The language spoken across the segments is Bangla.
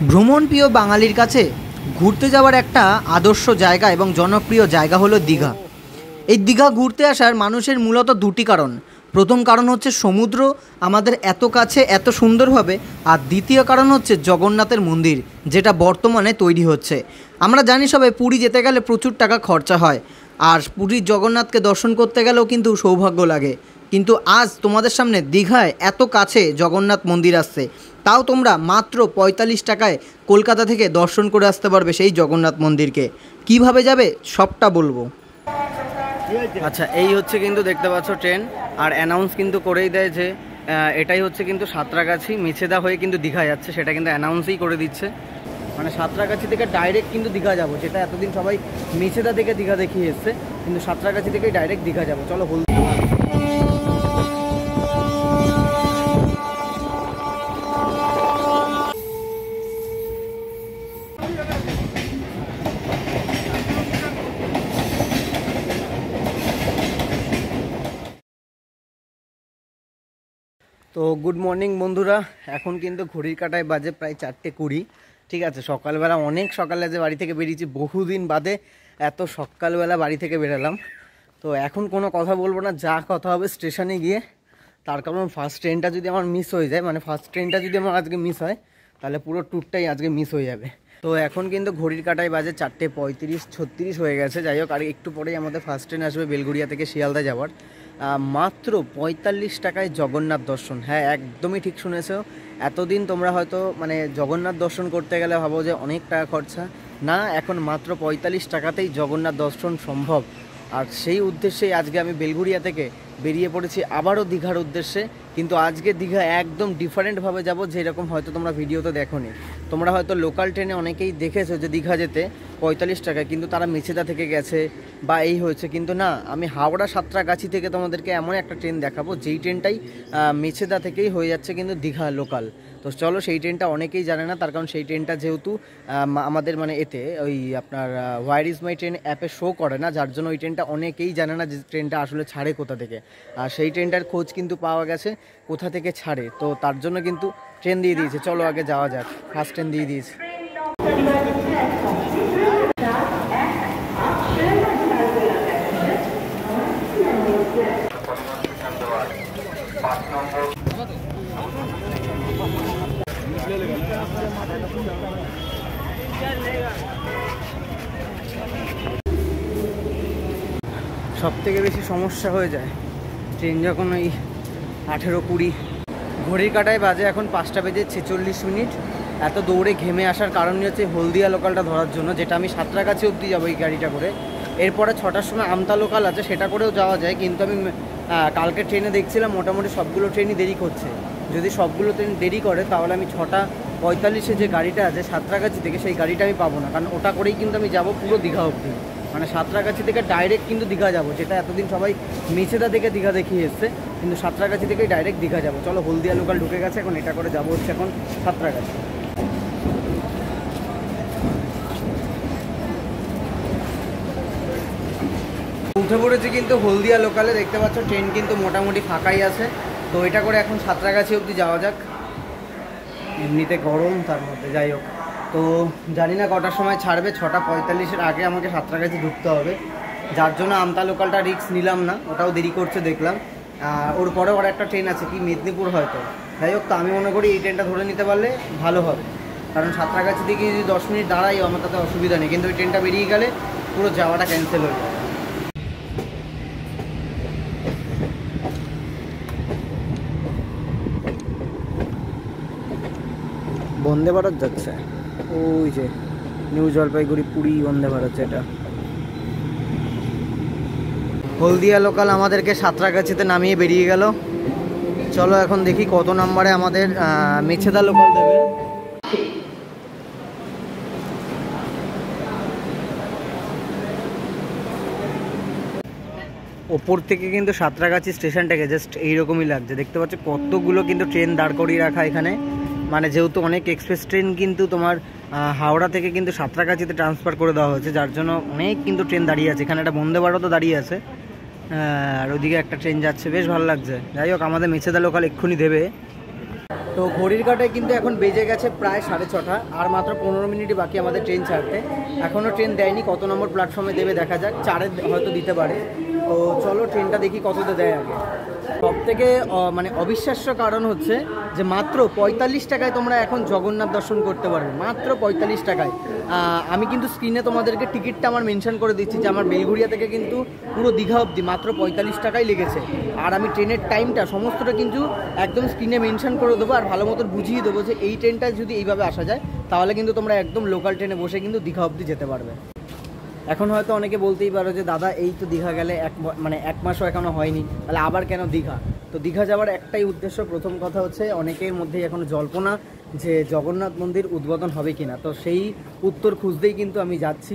ভ্রমণ প্রিয় বাঙালির কাছে ঘুরতে যাওয়ার একটা আদর্শ জায়গা এবং জনপ্রিয় জায়গা হলো দীঘা। এই দীঘা ঘুরতে আসার মানুষের মূলত দুটি কারণ। প্রথম কারণ হচ্ছে সমুদ্র আমাদের এত কাছে এত সুন্দরভাবে, আর দ্বিতীয় কারণ হচ্ছে জগন্নাথের মন্দির যেটা বর্তমানে তৈরি হচ্ছে। আমরা জানি সবাই পুরী যেতে গেলে প্রচুর টাকা খরচা হয়, আর পুরীর জগন্নাথকে দর্শন করতে গেলেও কিন্তু সৌভাগ্য লাগে। কিন্তু আজ তোমাদের সামনে দীঘায় এত কাছে জগন্নাথ মন্দির আসছে, তাও তোমরা মাত্র ৪৫ টাকায় কলকাতা থেকে দর্শন করে আসতে পারবে সেই জগন্নাথ মন্দিরকে। কিভাবে যাবে সবটা বলবো। আচ্ছা, এই হচ্ছে কিন্তু দেখতে পাচ্ছ ট্রেন, আর অ্যানাউন্স কিন্তু করেই দেয় যে এটাই হচ্ছে কিন্তু সাঁতরাগাছি মেছেদা হয়ে কিন্তু দীঘা যাচ্ছে, সেটা কিন্তু অ্যানাউন্সই করে দিচ্ছে। মানে সাঁতরাগাছি থেকে ডাইরেক্ট কিন্তু দীঘা যাবো, যেটা এতদিন সবাই মেছেদা থেকে দীঘা দেখিয়ে এসছে, কিন্তু সাঁতরাগাছি থেকেই ডাইরেক্ট দীঘা যাবো। চলো তো গুড মর্নিং বন্ধুরা, এখন কিন্তু ঘড়ির কাঁটায় বাজে প্রায় 4:20। ঠিক আছে, সকালবেলা অনেক সকালে যে বাড়ি থেকে বেরিয়েছি, বহুদিন বাদে এত সকালবেলা বাড়ি থেকে বেরোলাম। তো এখন কোনো কথা বলবো না, যা কথা হবে স্টেশনে গিয়ে। তার কারণ ফার্স্ট ট্রেনটা যদি আমার মিস হয়ে যায়, মানে ফার্স্ট ট্রেনটা যদি আমার আজকে মিস হয়, তাহলে পুরো ট্যুরটাই আজকে মিস হয়ে যাবে। তো এখন কিন্তু ঘড়ির কাঁটায় বাজে 4:35-36 হয়ে গেছে। যাই হোক, আর একটু পরেই আমাদের ফার্স্ট ট্রেন আসবে বেলঘরিয়া থেকে শিয়ালদা যাওয়ার। মাত্র ৪৫ টাকায় জগন্নাথ দর্শন। হ্যাঁ, একদমই ঠিক শুনেছো। এতদিন তোমরা হয়তো মানে জগন্নাথ দর্শন করতে গেলে ভাবো যে অনেক টাকা খরচা। না, এখন মাত্র ৪৫ টাকাতেই জগন্নাথ দর্শন সম্ভব। আর সেই উদ্দেশ্যেই আজকে আমি বেলঘরিয়া থেকে বেরিয়ে পড়েছি আবারও দীঘার উদ্দেশ্যে। কিন্তু আজকে দীঘা একদম ডিফারেন্টভাবে যাব, যেরকম হয়তো তোমরা ভিডিওতে দেখোনি। তোমরা হয়তো লোকাল ট্রেনে অনেকেই দেখেছো যে দীঘা যেতে ৪৫ টাকা, কিন্তু তারা মেছেদা থেকে গেছে বা এই হয়েছে। কিন্তু না, আমি হাওড়া সাঁতরাগাছি থেকে তোমাদেরকে এমন একটা ট্রেন দেখাবো যেই ট্রেনটাই মেছেদা থেকেই হয়ে যাচ্ছে কিন্তু দীঘা লোকাল। তো চলো, সেই ট্রেনটা অনেকেই জানে না, তার কারণ সেই ট্রেনটা যেহেতু আমাদের মানে এতে ওই আপনার হোয়ার ইজ মাই ট্রেন অ্যাপে শো করে না, যার জন্য ওই ট্রেনটা অনেকেই জানে না যে ট্রেনটা আসলে ছাড়ে কোথা থেকে। আর সেই ট্রেনটার খোঁজ কিন্তু পাওয়া গেছে কোথা থেকে ছাড়ে, তো তার জন্য কিন্তু ট্রেন দিয়ে দিয়েছে। চলো আগে যাওয়া যাক, ফার্স্ট ট্রেন দিয়ে দিয়েছে। সব থেকে বেশি সমস্যা হয়ে যায় ট্রেন যখন ওই 18:20। ঘড়ির কাঁটায় বাজে এখন 5:46। এত দৌড়ে ঘেমে আসার কারণই হচ্ছে হলদিয়া লোকালটা ধরার জন্য, যেটা আমি সাঁতরাগাছি অবধি যাবো এই গাড়িটা করে। এরপরে 6টার সময় আমতা লোকাল আছে, সেটা করেও যাওয়া যায়। কিন্তু আমি কালকে ট্রেনে দেখছিলাম মোটামুটি সবগুলো ট্রেনই দেরি করছে। যদি সবগুলো ট্রেন দেরি করে তাহলে আমি 6:45 যে গাড়িটা আছে সাঁতরাগাছি থেকে, সেই গাড়িটা আমি পাবো না, কারণ ওটা করেই কিন্তু আমি যাবো পুরো দীঘা অবধি। মানে সাঁতরাগাছি থেকে ডাইরেক্ট কিন্তু দীঘা যাবো, যেটা এতদিন সবাই মেছেদা থেকে দীঘা দেখিয়ে এসছে, কিন্তু সাঁতরাগাছি থেকে ডাইরেক্ট দীঘা যাবো। চলো, হলদিয়া লোকাল ঢুকে গেছে, এখন এটা করে যাবো হচ্ছে এখন সাঁতরাগাছি। উঠে পড়েছি কিন্তু হলদিয়া লোকালে, দেখতে পাচ্ছ ট্রেন কিন্তু মোটামুটি ফাঁকাই আছে। তো এটা করে এখন সাঁতরাগাছি অবধি যাওয়া যাক। এমনিতে গরম, তার মধ্যে যাই হোক। তো জানি না কটার সময় ছাড়বে, 6:45-এর আগে আমাকে সাঁতরাগাছি ঢুকতে হবে, যার জন্য আমতা লোকালটা রিস্ক নিলাম না, ওটাও দেরি করছে দেখলাম। ওর পরে ওর একটা ট্রেন আছে কি মেদিনীপুর হয়তো। যাই হোক, তো আমি মনে করি এই ট্রেনটা ধরে নিতে পারলে ভালো হবে, কারণ সাঁতরাগাছি থেকে যদি 10 মিনিট দাঁড়াই আমার তাতে অসুবিধা নেই, কিন্তু ওই ট্রেনটা বেরিয়ে গেলে পুরো যাওয়াটা ক্যান্সেল হয়ে যায়। বন্দে ভারত যাচ্ছে, ওই যে নিউ জলপাইগুড়ি পুরী বন্দে ভারত যেটা। হলদিয়া লোকাল আমাদেরকে সাঁতরাগাছিতে নামিয়ে বেরিয়ে গেল। চলো এখন দেখি কত নম্বরে আমাদের মেছেদা লোকাল দেবে। ওপর থেকে কিন্তু সাঁতরাগাছি স্টেশনটাকে জাস্ট এইরকমই লাগছে, দেখতে পাচ্ছ কতগুলো কিন্তু ট্রেন দাঁড় করিয়ে রাখা এখানে। মানে যেহেতু অনেক এক্সপ্রেস ট্রেন কিন্তু তোমার হাওড়া থেকে কিন্তু সাঁতরাগাছিতে ট্রান্সফার করে দেওয়া হয়েছে, যার জন্য অনেক কিন্তু ট্রেন দাঁড়িয়ে আছে। এখানে একটা বন্দে ভারতও দাঁড়িয়ে আছে, আর ওইদিকে একটা ট্রেন যাচ্ছে, বেশ ভালো লাগছে। যাই হোক, আমাদের মেছেদা লোকাল এক্ষুনি দেবে। তো ঘড়ির কাঁটায় কিন্তু এখন বেজে গেছে প্রায় 6:30, আর মাত্র 15 মিনিটই বাকি আমাদের ট্রেন ছাড়তে। এখনও ট্রেন দেয়নি, কত নম্বর প্ল্যাটফর্মে দেবে দেখা যাক, 4-এ হয়তো দিতে পারে। তো চলো ট্রেনটা দেখি কততে দেয় আগে। সব থেকে মানে অবিশ্বাস্য কারণ হচ্ছে যে মাত্র 45 টাকায় তোমরা এখন জগন্নাথ দর্শন করতে পারবে, মাত্র 45 টাকায়। আমি কিন্তু স্ক্রিনে তোমাদেরকে টিকিটটা আমার মেনশন করে দিচ্ছি যে আমার বেলঘরিয়া থেকে কিন্তু পুরো দীঘা অবধি মাত্র 45 টাকাই লেগেছে। আর আমি ট্রেনের টাইমটা সমস্তটা কিন্তু একদম স্ক্রিনে মেনশন করে দেবো, আর ভালো মতো বুঝিয়ে দেবো যে এই ট্রেনটা যদি এইভাবে আসা যায় তাহলে কিন্তু তোমরা একদম লোকাল ট্রেনে বসে কিন্তু দীঘা অবধি যেতে পারবে। এখন হয়তো অনেকে বলতেই পারো যে দাদা এই তো দীঘা গেলে এক মাসও এখনও হয়নি, তাহলে আবার কেন দীঘা? তো দীঘা যাওয়ার একটাই উদ্দেশ্য, প্রথম কথা হচ্ছে অনেকের মধ্যেই এখনও জল্পনা যে জগন্নাথ মন্দির উদ্বোধন হবে কিনা। তো সেই উত্তর খুঁজতেই কিন্তু আমি যাচ্ছি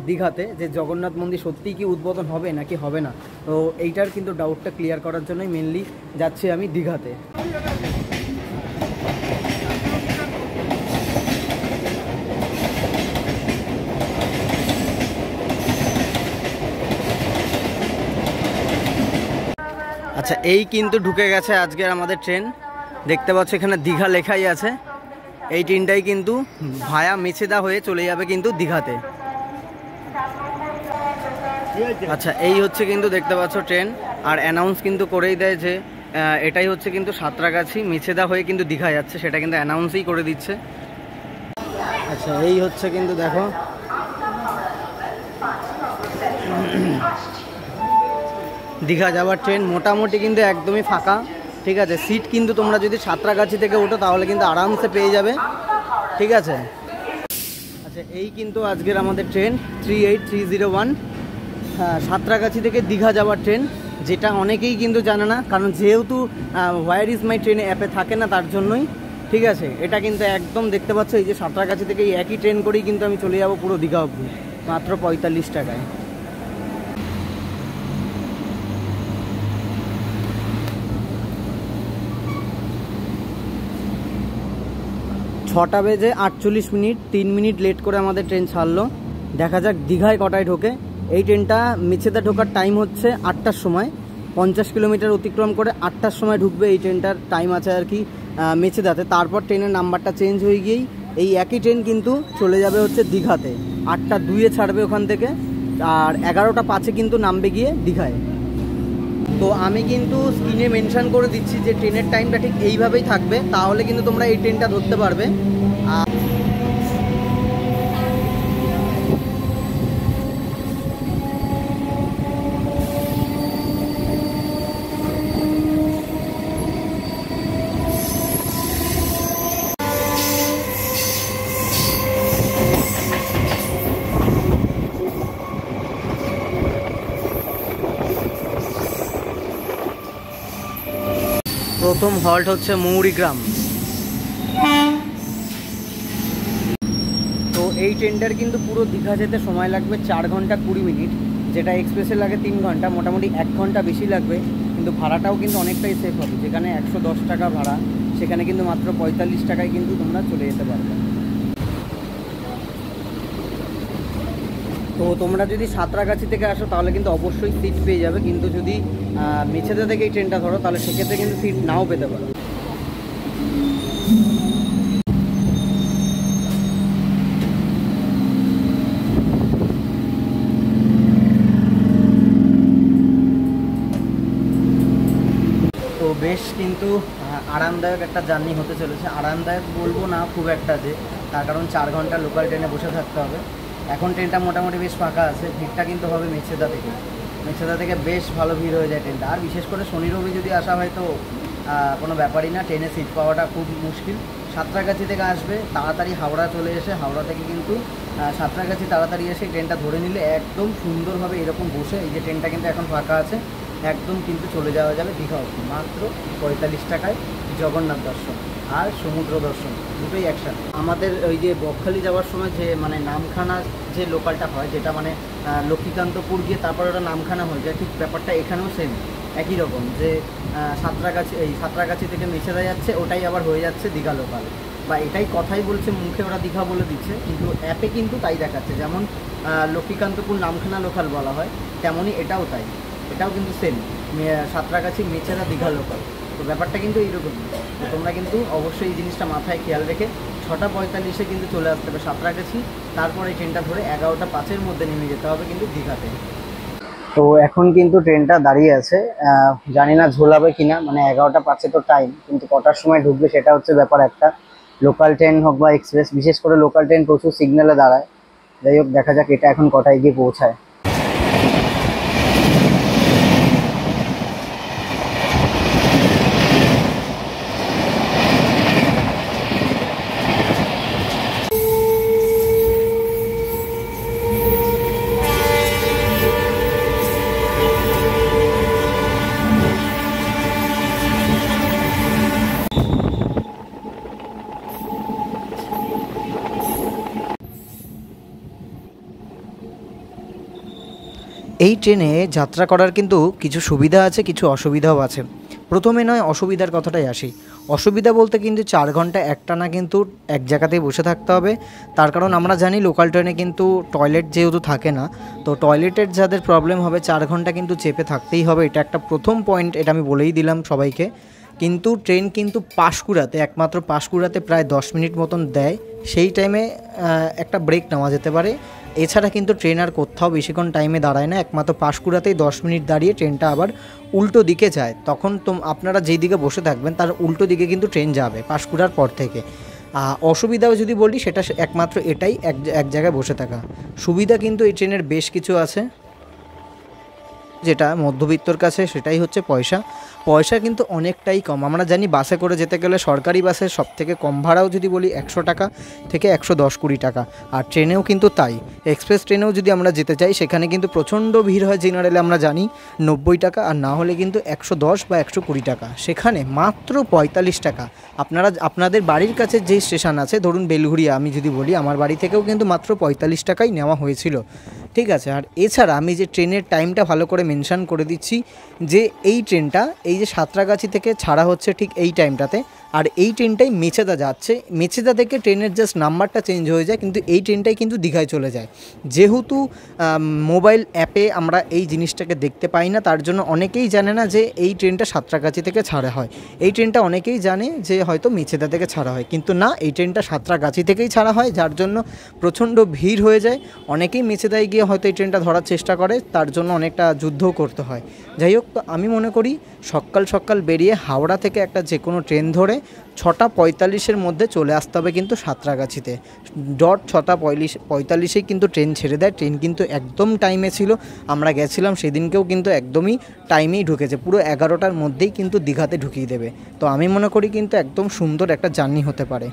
দীঘাতে, যে জগন্নাথ মন্দির সত্যিই কি উদ্বোধন হবে নাকি হবে না। তো এইটার কিন্তু ডাউটটা ক্লিয়ার করার জন্যই মেনলি যাচ্ছি আমি দীঘাতে। আচ্ছা, এই কিন্তু ঢুকে গেছে আজকের আমাদের ট্রেন, দেখতে পাচ্ছ এখানে দীঘা লেখাই আছে। এই ট্রেনটাই কিন্তু ভায়া মেছেদা হয়ে চলে যাবে কিন্তু দীঘাতে। আচ্ছা, এই হচ্ছে কিন্তু দেখতে পাচ্ছ ট্রেন, আর অ্যানাউন্স কিন্তু করেই দেয় যে এটাই হচ্ছে কিন্তু সাঁতরাগাছি মেছেদা হয়ে কিন্তু দীঘা যাচ্ছে, সেটা কিন্তু অ্যানাউন্সই করে দিচ্ছে। আচ্ছা, এই হচ্ছে কিন্তু দেখো দীঘা যাওয়ার ট্রেন, মোটামুটি কিন্তু একদমই ফাঁকা, ঠিক আছে। সিট কিন্তু তোমরা যদি সাঁতরাগাছি থেকে ওঠো তাহলে কিন্তু আরামসে পেয়ে যাবে, ঠিক আছে। আচ্ছা, এই কিন্তু আজকের আমাদের ট্রেন 38301, হ্যাঁ, সাঁতরাগাছি থেকে দীঘা যাওয়ার ট্রেন, যেটা অনেকেই কিন্তু জানে না, কারণ যেহেতু হোয়ার ইজ মাই ট্রেনে অ্যাপে থাকে না তার জন্যই, ঠিক আছে। এটা কিন্তু একদম দেখতে পাচ্ছ এই যে সাঁতরাগাছি থেকে এই একই ট্রেন করেই কিন্তু আমি চলে যাব পুরো দীঘা অবধি মাত্র 45 টাকায়। 6টা বেজে 48 মিনিট, 3 মিনিট লেট করে আমাদের ট্রেন ছাড়লো। দেখা যাক দীঘায় কটায় ঢোকে। এই ট্রেনটা মেছেদা ঢোকার টাইম হচ্ছে 8টার সময়, 50 কিলোমিটার অতিক্রম করে 8টার সময় ঢুকবে এই ট্রেনটার টাইম আছে আর কি মেছেদাতে। তারপর ট্রেনের নাম্বারটা চেঞ্জ হয়ে গিয়েই এই একই ট্রেন কিন্তু চলে যাবে হচ্ছে দীঘাতে, 8টা 2-এ ছাড়বে ওখান থেকে, আর 11টা 5-এ কিন্তু নামবে গিয়ে দীঘায়। তো আমি কিন্তু স্ক্রিনে মেনশন করে দিচ্ছি যে ট্রেনের টাইমটা ঠিক এইভাবেই থাকবে, তাহলে কিন্তু তোমরা এই ট্রেনটা ধরতে পারবে। প্রথম হল্ট হচ্ছে মৌরিগ্রাম। তো এই ট্রেনটার কিন্তু পুরো দীঘা যেতে সময় লাগবে 4 ঘন্টা 20 মিনিট, যেটা এক্সপ্রেসে লাগে 3 ঘন্টা, মোটামুটি 1 ঘন্টা বেশি লাগবে। কিন্তু ভাড়াটাও কিন্তু অনেকটাই সেফ হবে, যেখানে 110 টাকা ভাড়া সেখানে কিন্তু মাত্র 45 টাকায় কিন্তু তোমরা চলে যেতে পারবে। তো তোমরা যদি সাঁতরাগাছি থেকে আসো তাহলে কিন্তু অবশ্যই সিট পেয়ে যাবে, কিন্তু যদি মেছেদা থেকে এই ট্রেনটা ধরো তাহলে সেক্ষেত্রে কিন্তু সিট নাও পেতে পারো। তো বেশ কিন্তু আরামদায়ক একটা জার্নি হতে চলেছে। আরামদায়ক বলবো না খুব একটা, যে তার কারণ 4 ঘন্টা লোকাল ট্রেনে বসে থাকতে হবে। এখন ট্রেনটা মোটামুটি বেশ ফাঁকা আছে, ভিড়টা কিন্তু হবে মেছেদা থেকে। মেছেদা থেকে বেশ ভালো ভিড় হয়ে যায় ট্রেনটা, আর বিশেষ করে শনি রবি যদি আসা হয় তো কোনো ব্যাপারই না, ট্রেনে সিট পাওয়াটা খুব মুশকিল। সাঁতরাগাছি থেকে আসবে, তাড়াতাড়ি হাওড়া চলে এসে হাওড়া থেকে কিন্তু সাঁতরাগাছি তাড়াতাড়ি এসে ট্রেনটা ধরে নিলে একদম সুন্দরভাবে এরকম বসে, এই যে ট্রেনটা কিন্তু এখন ফাঁকা আছে, একদম কিন্তু চলে যাওয়া যাবে দীঘা অবধি মাত্র 45 টাকায়। জগন্নাথ দর্শন আর সমুদ্র দর্শন দুটোই একসাথে। আমাদের ওই যে বকখালি যাওয়ার সময় যে মানে নামখানা যে লোকালটা হয়, যেটা মানে লক্ষ্মীকান্তপুর গিয়ে তারপর ওটা নামখানা হয়ে যায়, ঠিক ব্যাপারটা এখানেও সেম একই রকম, যে সাঁতরাগাছি থেকে মেছেদা যাচ্ছে, ওটাই আবার হয়ে যাচ্ছে দীঘা লোকাল, বা এটাই কথাই বলছে মুখে, ওরা দীঘা বলে দিচ্ছে, কিন্তু অ্যাপে কিন্তু তাই দেখাচ্ছে। যেমন লক্ষ্মীকান্তপুর নামখানা লোকাল বলা হয়, তেমনই এটাও তাই, এটাও কিন্তু সেম, সাঁতরাগাছি মেছেদা দীঘা লোকাল। তো ব্যাপারটা কিন্তু এইরকমই। তো তোমরা কিন্তু অবশ্যই এই জিনিসটা মাথায় খেয়াল রেখে 6:45-এ কিন্তু চলে আসতে হবে সাঁতরাগাছি। তারপরে ট্রেনটা ধরে 11:05-এর মধ্যে নেমে যেতে হবে কিন্তু দীঘাতে। তো এখন কিন্তু ট্রেনটা দাঁড়িয়ে আছে, জানি না ঝোলাবে কিনা, মানে 11:05 তো টাইম, কিন্তু কটার সময় ঢুকবে সেটা হচ্ছে ব্যাপার একটা। লোকাল ট্রেন হোক বা এক্সপ্রেস, বিশেষ করে লোকাল ট্রেন প্রচুর সিগন্যালে দাঁড়ায়। যাই হোক, দেখা যাক এটা এখন কটায় গিয়ে পৌঁছায়। এই ট্রেনে যাত্রা করার কিন্তু কিছু সুবিধা আছে, কিছু অসুবিধাও আছে। প্রথমে নয় অসুবিধার কথাটাই আসি। অসুবিধা বলতে কিন্তু 4 ঘন্টা একটানা কিন্তু এক জায়গাতেই বসে থাকতে হবে। তার কারণ আমরা জানি লোকাল ট্রেনে কিন্তু টয়লেট যেহেতু থাকে না, তো টয়লেটের যাদের প্রবলেম হবে 4 ঘন্টা কিন্তু চেপে থাকতেই হবে। এটা একটা প্রথম পয়েন্ট, এটা আমি বলেই দিলাম সবাইকে। কিন্তু ট্রেন কিন্তু পাঁশকুড়াতে, একমাত্র পাঁশকুড়াতে প্রায় 10 মিনিট মতন দেয়। সেই টাইমে একটা ব্রেক নেওয়া যেতে পারে। এছাড়া কিন্তু ট্রেন আর কোথাও বেশিক্ষণ টাইমে দাঁড়ায় না, একমাত্র পাঁশকুড়াতেই 10 মিনিট দাঁড়িয়ে ট্রেনটা আবার উল্টো দিকে যায়। তখন আপনারা যেই দিকে বসে থাকবেন তার উল্টো দিকে কিন্তু ট্রেন যাবে পাঁশকুড়ার পর থেকে। অসুবিধাও যদি বলি সেটা একমাত্র এটাই, এক জায়গায় বসে থাকা। সুবিধা কিন্তু এই ট্রেনের বেশ কিছু আছে, যেটা মধ্যবিত্তর কাছে সেটাই হচ্ছে পয়সা। পয়সা কিন্তু অনেকটাই কম। আমরা জানি বাসে করে যেতে গেলে সরকারি বাসের সব থেকে কম ভাড়াও যদি বলি 100 টাকা থেকে 110-20 টাকা, আর ট্রেনেও কিন্তু তাই। এক্সপ্রেস ট্রেনেও যদি আমরা যেতে চাই সেখানে কিন্তু প্রচণ্ড ভিড় হয়, জেনারেলে আমরা জানি 90 টাকা, আর না হলে কিন্তু 110 বা 120 টাকা। সেখানে মাত্র 45 টাকা। আপনাদের বাড়ির কাছে যেই স্টেশন আছে, ধরুন বেলঘুরিয়া আমি যদি বলি, আমার বাড়ি থেকেও কিন্তু মাত্র 45 টাকাই নেওয়া হয়েছিল, ঠিক আছে। আর এছাড়া আমি যে ট্রেনের টাইমটা ভালো করে মেনশান করে দিচ্ছি, যে এই ট্রেনটা এই যে সাঁতরাগাছি থেকে ছাড়া হচ্ছে ঠিক এই টাইমটাতে, আর এই ট্রেনটাই মেচেদা যাচ্ছে। মেচেদা থেকে ট্রেনের জাস্ট নাম্বারটা চেঞ্জ হয়ে যায়, কিন্তু এই ট্রেনটাই কিন্তু দীঘায় চলে যায়। যেহেতু মোবাইল অ্যাপে আমরা এই জিনিসটাকে দেখতে পাই না, তার জন্য অনেকেই জানে না যে এই ট্রেনটা সাঁতরাগাছি থেকে ছাড়া হয়। এই ট্রেনটা অনেকেই জানে যে হয়তো মেচেদা থেকে ছাড়া হয়, কিন্তু না, এই ট্রেনটা সাঁতরাগাছি থেকেই ছাড়া হয়, যার জন্য প্রচণ্ড ভিড় হয়ে যায়। অনেকেই মেচেদায় গিয়ে হয়তো এই ট্রেনটা ধরার চেষ্টা করে, তার জন্য অনেকটা যুদ্ধও করতে হয়। যাই হোক, তো আমি মনে করি সকাল সকাল বেরিয়ে হাওড়া থেকে একটা যে কোনো ট্রেন ধরে 6:45-এর মধ্যে চলে আসতে হবে কিন্তু সাঁতরাগাছিতে। 6:45-এই কিন্তু ট্রেন ছেড়ে দেয়। ট্রেন কিন্তু একদম টাইমে ছিল, আমরা গেছিলাম সেদিনকেও কিন্তু একদমই টাইমেই ঢুকেছে, পুরো 11টার মধ্যেই কিন্তু দীঘাতে ঢুকিয়ে দেবে। তো আমি মনে করি কিন্তু একদম সুন্দর একটা জার্নি হতে পারে।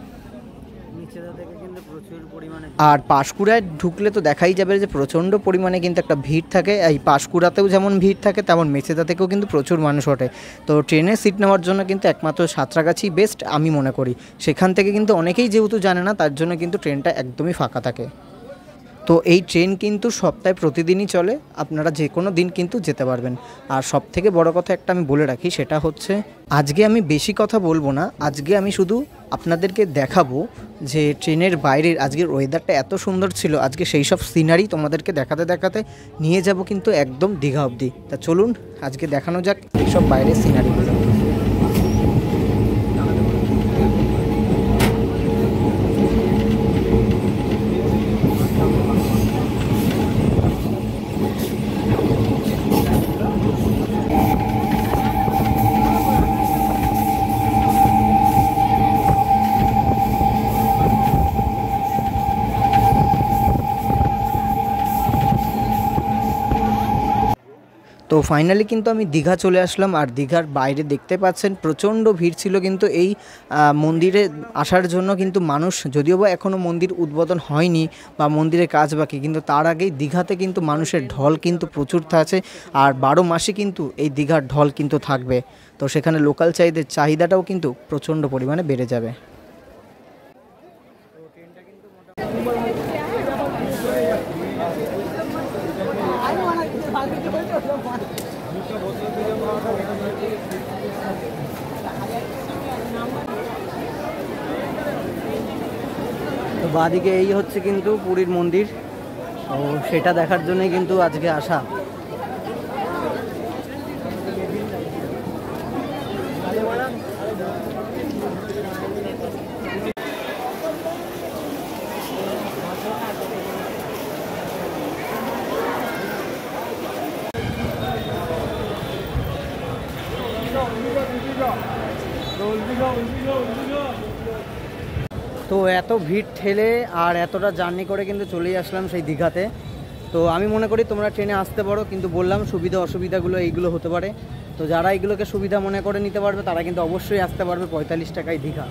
আর পাঁশকুড়ায় ঢুকলে তো দেখাই যাবে যে প্রচণ্ড পরিমাণে কিন্তু একটা ভিড় থাকে। এই পাঁশকুড়াতেও যেমন ভিড় থাকে, তেমন মেচেদা থেকেও কিন্তু প্রচুর মানুষ ওঠে। তো ট্রেনের সিট নেওয়ার জন্য কিন্তু একমাত্র সাঁতরাগাছি বেস্ট আমি মনে করি। সেখান থেকে কিন্তু অনেকেই যেহেতু জানে না, তার জন্য কিন্তু ট্রেনটা একদমই ফাঁকা থাকে। তো এই ট্রেন কিন্তু সপ্তাহে প্রতিদিনই চলে, আপনারা যে কোনো দিন কিন্তু যেতে পারবেন। আর সব থেকে বড় কথা একটা আমি বলে রাখি, সেটা হচ্ছে আজকে আমি বেশি কথা বলবো না, আজকে আমি শুধু আপনাদেরকে দেখাবো যে ট্রেনের বাইরের আজকের ওয়েদারটা এত সুন্দর ছিল, আজকে সেই সব সিনারি তোমাদেরকে দেখাতে দেখাতে নিয়ে যাব কিন্তু একদম দীঘা অবধি। তা চলুন আজকে দেখানো যাক এইসব বাইরের সিনারিগুলো। তো ফাইনালি কিন্তু আমি দীঘা চলে আসলাম, আর দীঘার বাইরে দেখতে পাচ্ছেন প্রচণ্ড ভিড় ছিল কিন্তু এই মন্দিরে আসার জন্য। কিন্তু মানুষ, যদিও বা এখনও মন্দির উদ্বোধন হয়নি বা মন্দিরের কাজ বাকি, কিন্তু তার আগেই দীঘাতে কিন্তু মানুষের ঢল কিন্তু প্রচুর আছে। আর 12 মাসে কিন্তু এই দীঘার ঢল কিন্তু থাকবে। তো সেখানে লোকাল চাহিদাটাও কিন্তু প্রচণ্ড পরিমাণে বেড়ে যাবে। তো বাদিকে এই হচ্ছে কিন্তু পুরীর মন্দির, তো সেটা দেখার জন্যই কিন্তু আজকে আসা। তো এত ভিড় ঠেলে আর এতটা জার্নি করে কিন্তু চলেই আসলাম সেই দীঘাতে। তো আমি মনে করি তোমরা ট্রেনে আসতে পারো, কিন্তু বললাম সুবিধা অসুবিধাগুলো এইগুলো হতে পারে। তো যারা এইগুলোকে সুবিধা মনে করে নিতে পারবে তারা কিন্তু অবশ্যই আসতে পারবে 45 টাকায় দীঘা।